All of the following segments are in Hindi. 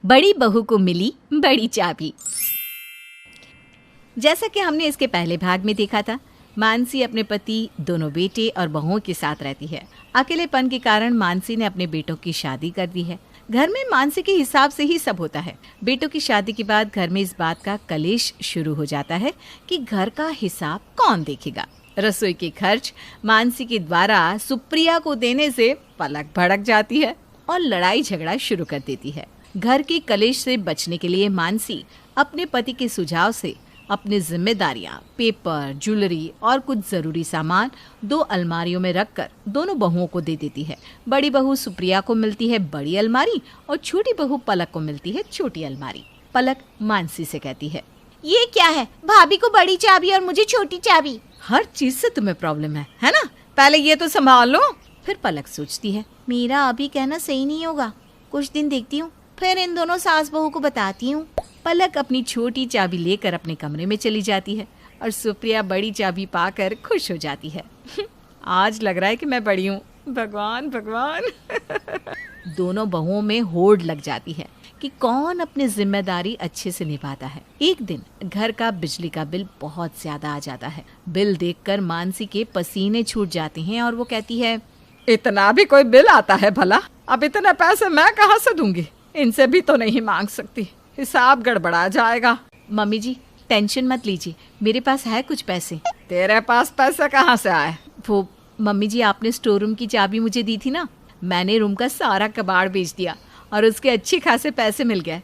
बड़ी बहू को मिली बड़ी चाबी। जैसा कि हमने इसके पहले भाग में देखा था, मानसी अपने पति, दोनों बेटे और बहुओं के साथ रहती है। अकेलेपन के कारण मानसी ने अपने बेटों की शादी कर दी है। घर में मानसी के हिसाब से ही सब होता है। बेटों की शादी के बाद घर में इस बात का कलेश शुरू हो जाता है कि घर का हिसाब कौन देखेगा। रसोई के खर्च मानसी के द्वारा सुप्रिया को देने से पलक भड़क जाती है और लड़ाई झगड़ा शुरू कर देती है। घर के कलेश से बचने के लिए मानसी अपने पति के सुझाव से अपनी जिम्मेदारियां, पेपर, ज्वेलरी और कुछ जरूरी सामान 2 अलमारियों में रखकर दोनों बहुओं को दे देती है। बड़ी बहू सुप्रिया को मिलती है बड़ी अलमारी और छोटी बहू पलक को मिलती है छोटी अलमारी। पलक मानसी से कहती है, ये क्या है? भाभी को बड़ी चाबी और मुझे छोटी चाबी। हर चीज से तुम्हें प्रॉब्लम है ना? पहले ये तो संभाल लो। फिर पलक सोचती है, मेरा अभी कहना सही नहीं होगा, कुछ दिन देखती हूँ, फिर इन दोनों सास बहू को बताती हूँ। पलक अपनी छोटी चाबी लेकर अपने कमरे में चली जाती है और सुप्रिया बड़ी चाबी पाकर खुश हो जाती है। आज लग रहा है कि मैं बड़ी हूँ, भगवान भगवान। दोनों बहुओं में होड़ लग जाती है कि कौन अपनी जिम्मेदारी अच्छे से निभाता है। एक दिन घर का बिजली का बिल बहुत ज्यादा आ जाता है। बिल देखकर मानसी के पसीने छूट जाते हैं और वो कहती है, इतना भी कोई बिल आता है भला? अब इतने पैसे मैं कहाँ से दूंगी? इनसे भी तो नहीं मांग सकती, हिसाब गड़बड़ा जाएगा। मम्मी जी टेंशन मत लीजिए, मेरे पास है कुछ पैसे। तेरे पास पैसे कहाँ से आए? वो मम्मी जी, आपने स्टोर रूम की चाबी मुझे दी थी ना, मैंने रूम का सारा कबाड़ बेच दिया और उसके अच्छे खासे पैसे मिल गए।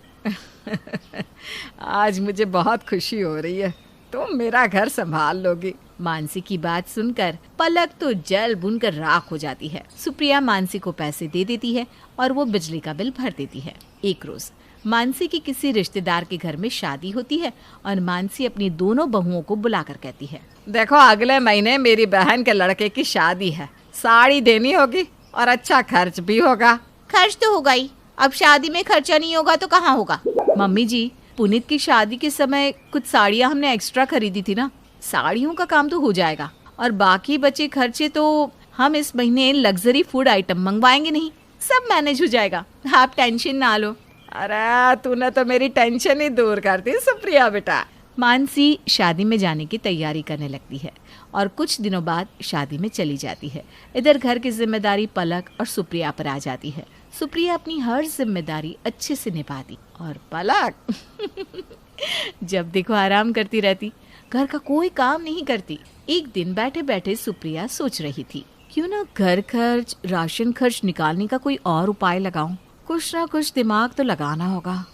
आज मुझे बहुत खुशी हो रही है, तुम मेरा घर संभाल लोगी। मानसी की बात सुनकर पलक तो जल भुनकर राख हो जाती है। सुप्रिया मानसी को पैसे दे देती है और वो बिजली का बिल भर देती है। एक रोज मानसी की किसी रिश्तेदार के घर में शादी होती है और मानसी अपनी दोनों बहुओं को बुलाकर कहती है, देखो अगले महीने मेरी बहन के लड़के की शादी है, साड़ी देनी होगी और अच्छा खर्च भी होगा। खर्च तो होगा ही, अब शादी में खर्चा नहीं होगा तो कहाँ होगा? मम्मी जी, पुनीत की शादी के समय कुछ साड़ियाँ हमने एक्स्ट्रा खरीदी थी ना, साड़ियों का काम तो हो जाएगा और बाकी बचे खर्चे तो हम इस महीने लग्जरी फूड आइटम मंगवाएंगे नहीं, सब मैनेज हो जाएगा, आप टेंशन ना लो। अरे तूने तो मेरी टेंशन ही दूर कर दी सुप्रिया बेटा। मानसी शादी में जाने की तैयारी करने लगती है और कुछ दिनों बाद शादी में चली जाती है। इधर घर की जिम्मेदारी पलक और सुप्रिया पर आ जाती है। सुप्रिया अपनी हर जिम्मेदारी अच्छे से निभाती और पलक जब देखो आराम करती रहती, घर का कोई काम नहीं करती। एक दिन बैठे बैठे सुप्रिया सोच रही थी, क्यों ना घर खर्च, राशन खर्च निकालने का कोई और उपाय लगाऊं, कुछ ना कुछ दिमाग तो लगाना होगा।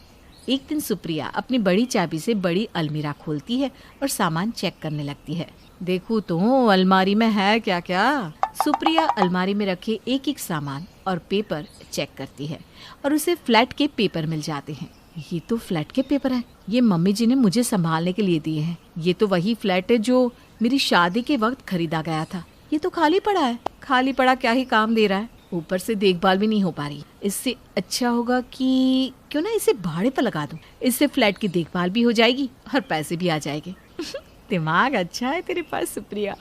एक दिन सुप्रिया अपनी बड़ी चाबी से बड़ी अलमीरा खोलती है और सामान चेक करने लगती है। देखूं तो अलमारी में है क्या क्या। सुप्रिया अलमारी में रखे एक एक सामान और पेपर चेक करती है और उसे फ्लैट के पेपर मिल जाते हैं। ये तो फ्लैट के पेपर है, ये मम्मी जी ने मुझे संभालने के लिए दिए हैं। ये तो वही फ्लैट है जो मेरी शादी के वक्त खरीदा गया था। ये तो खाली पड़ा है, खाली पड़ा क्या ही काम दे रहा है, ऊपर से देखभाल भी नहीं हो पा रही। इससे अच्छा होगा कि क्यों ना इसे भाड़े पर लगा दूं, इससे फ्लैट की देखभाल भी हो जाएगी और पैसे भी आ जाएंगे। दिमाग अच्छा है तेरे पास सुप्रिया।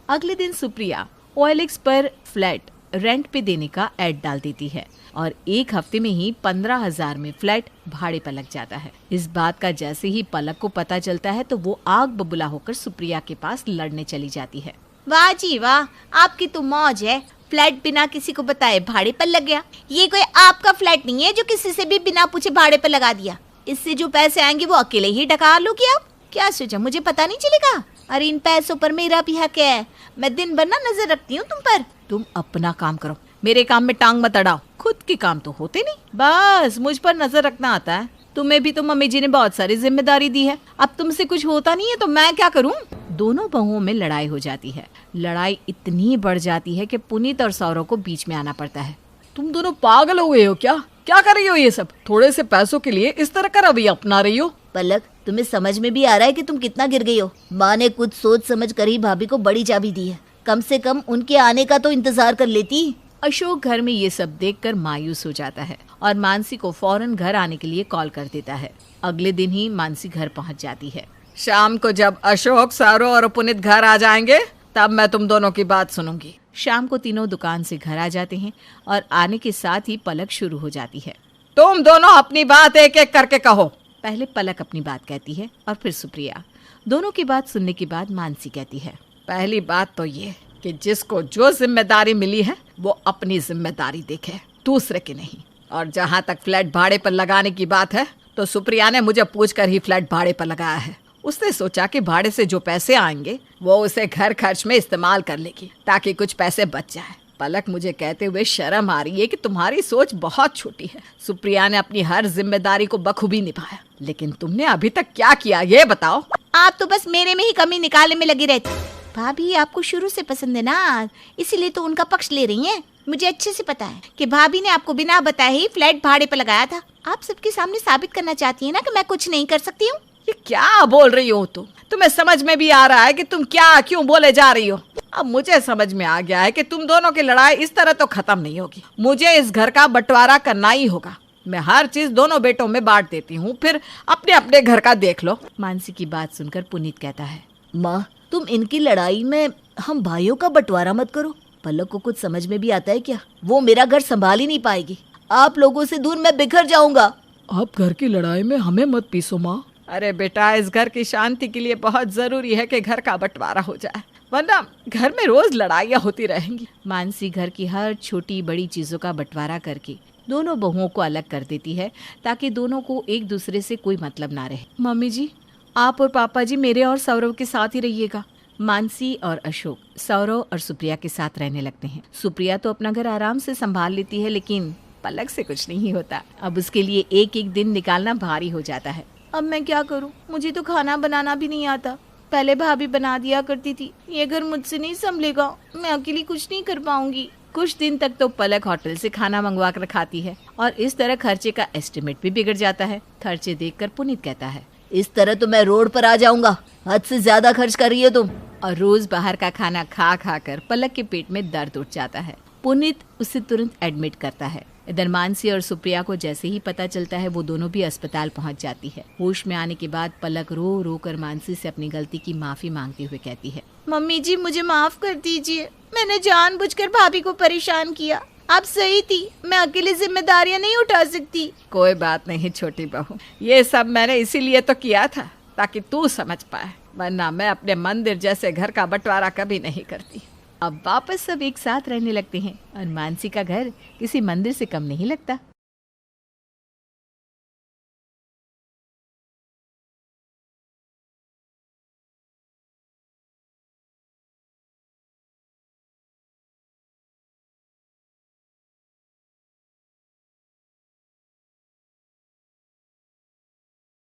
अगले दिन सुप्रिया OLX पर फ्लैट रेंट पे देने का ऐड डाल देती है और एक हफ्ते में ही 15,000 में फ्लैट भाड़े पर लग जाता है। इस बात का जैसे ही पलक को पता चलता है तो वो आग बबूला होकर सुप्रिया के पास लड़ने चली जाती है। वाह जी वाह, आपकी तो मौज है, फ्लैट बिना किसी को बताए भाड़े पर लग गया। ये कोई आपका फ्लैट नहीं है जो किसी से भी बिना पूछे भाड़े पर लगा दिया। इससे जो पैसे आएंगे वो अकेले ही डका लोगे आप। क्या सोचा मुझे पता नहीं चलेगा? अरे इन पैसों पर मेरा भी हक है, मैं दिन भर ना नजर रखती हूँ तुम पर। तुम अपना काम करो, मेरे काम में टांग मत अड़ाओ, खुद के काम तो होते नहीं, बस मुझ पर नजर रखना आता है। तुम्हें भी तो मम्मी जी ने बहुत सारी जिम्मेदारी दी है, अब तुमसे कुछ होता नहीं है तो मैं क्या करूं? दोनों बहुओं में लड़ाई हो जाती है। लड़ाई इतनी बढ़ जाती है कि पुनीत और सौरव को बीच में आना पड़ता है। तुम दोनों पागल हो गए हो क्या कर रही हो ये सब? थोड़े से पैसों के लिए इस तरह का रवैया अपना रही हो? पलक, तुम्हें समझ में भी आ रहा है कि तुम कितना गिर गई हो? माँ ने कुछ सोच समझ कर ही भाभी को बड़ी चाबी दी है, कम से कम उनके आने का तो इंतजार कर लेती। अशोक घर में ये सब देखकर मायूस हो जाता है और मानसी को फौरन घर आने के लिए कॉल कर देता है। अगले दिन ही मानसी घर पहुंच जाती है। शाम को जब अशोक, सौरव और पुनीत घर आ जाएंगे तब मैं तुम दोनों की बात सुनूंगी। शाम को तीनों दुकान से घर आ जाते हैं और आने के साथ ही पलक शुरू हो जाती है। तुम दोनों अपनी बात एक एक करके कहो। पहले पलक अपनी बात कहती है और फिर सुप्रिया। दोनों की बात सुनने के बाद मानसी कहती है, पहली बात तो ये कि जिसको जो जिम्मेदारी मिली है वो अपनी जिम्मेदारी देखे, दूसरे की नहीं। और जहाँ तक फ्लैट भाड़े पर लगाने की बात है तो सुप्रिया ने मुझे पूछकर ही फ्लैट भाड़े पर लगाया है। उसने सोचा कि भाड़े से जो पैसे आएंगे वो उसे घर खर्च में इस्तेमाल कर लेगी ताकि कुछ पैसे बच जाए। पलक, मुझे कहते हुए शर्म आ रही है कि तुम्हारी सोच बहुत छोटी है। सुप्रिया ने अपनी हर जिम्मेदारी को बखूबी निभाया, लेकिन तुमने अभी तक क्या किया ये बताओ। आप तो बस मेरे में ही कमी निकालने में लगी रहती। भाभी आपको शुरू से पसंद है ना, इसीलिए तो उनका पक्ष ले रही हैं। मुझे अच्छे से पता है कि भाभी ने आपको बिना बताए ही फ्लैट भाड़े पर लगाया था। आप सबके सामने साबित करना चाहती है ना कि मैं कुछ नहीं कर सकती हूँ। ये क्या बोल रही हो तुम? तुम्हें समझ में भी आ रहा है कि तुम क्या क्यों बोले जा रही हो? अब मुझे समझ में आ गया है कि तुम दोनों की लड़ाई इस तरह तो खत्म नहीं होगी। मुझे इस घर का बंटवारा करना ही होगा। मैं हर चीज दोनों बेटों में बांट देती हूँ, फिर अपने अपने घर का देख लो। मानसी की बात सुनकर पुनीत कहता है, माँ, तुम इनकी लड़ाई में हम भाइयों का बंटवारा मत करो। पलक को कुछ समझ में भी आता है क्या? वो मेरा घर संभाल ही नहीं पाएगी। आप लोगों से दूर मैं बिखर जाऊंगा। आप घर की लड़ाई में हमें मत पीसो माँ। अरे बेटा, इस घर की शांति के लिए बहुत जरूरी है कि घर का बंटवारा हो जाए, वरना घर में रोज लड़ाइयाँ होती रहेंगी। मानसी घर की हर छोटी बड़ी चीजों का बंटवारा करके दोनों बहुओं को अलग कर देती है ताकि दोनों को एक दूसरे से कोई मतलब ना रहे। मम्मी जी, आप और पापा जी मेरे और सौरव के साथ ही रहिएगा। मानसी और अशोक सौरव और सुप्रिया के साथ रहने लगते हैं। सुप्रिया तो अपना घर आराम से संभाल लेती है, लेकिन पलक से कुछ नहीं होता। अब उसके लिए एक एक दिन निकालना भारी हो जाता है। अब मैं क्या करूं? मुझे तो खाना बनाना भी नहीं आता। पहले भाभी बना दिया करती थी। ये घर मुझसे नहीं संभलेगा, मैं अकेली कुछ नहीं कर पाऊंगी। कुछ दिन तक तो पलक होटल से खाना मंगवा कर खाती है और इस तरह खर्चे का एस्टिमेट भी बिगड़ जाता है। खर्चे देखकर पुनीत कहता है, इस तरह तो मैं रोड पर आ जाऊंगा। हद से ज्यादा खर्च कर रही हो तुम। और रोज बाहर का खाना खा खा कर पलक के पेट में दर्द उठ जाता है। पुनीत उसे तुरंत एडमिट करता है। इधर मानसी और सुप्रिया को जैसे ही पता चलता है वो दोनों भी अस्पताल पहुंच जाती है। होश में आने के बाद पलक रो रो कर मानसी से अपनी गलती की माफी मांगते हुए कहती है, मम्मी जी मुझे माफ कर दीजिए। मैंने जानबूझकर भाभी को परेशान किया। आप सही थी, मैं अकेले जिम्मेदारियां नहीं उठा सकती। कोई बात नहीं छोटी बहू, ये सब मैंने इसीलिए तो किया था ताकि तू समझ पाए, वरना मैं अपने मंदिर जैसे घर का बंटवारा कभी नहीं करती। अब वापस सब एक साथ रहने लगते हैं और मानसी का घर किसी मंदिर से कम नहीं लगता।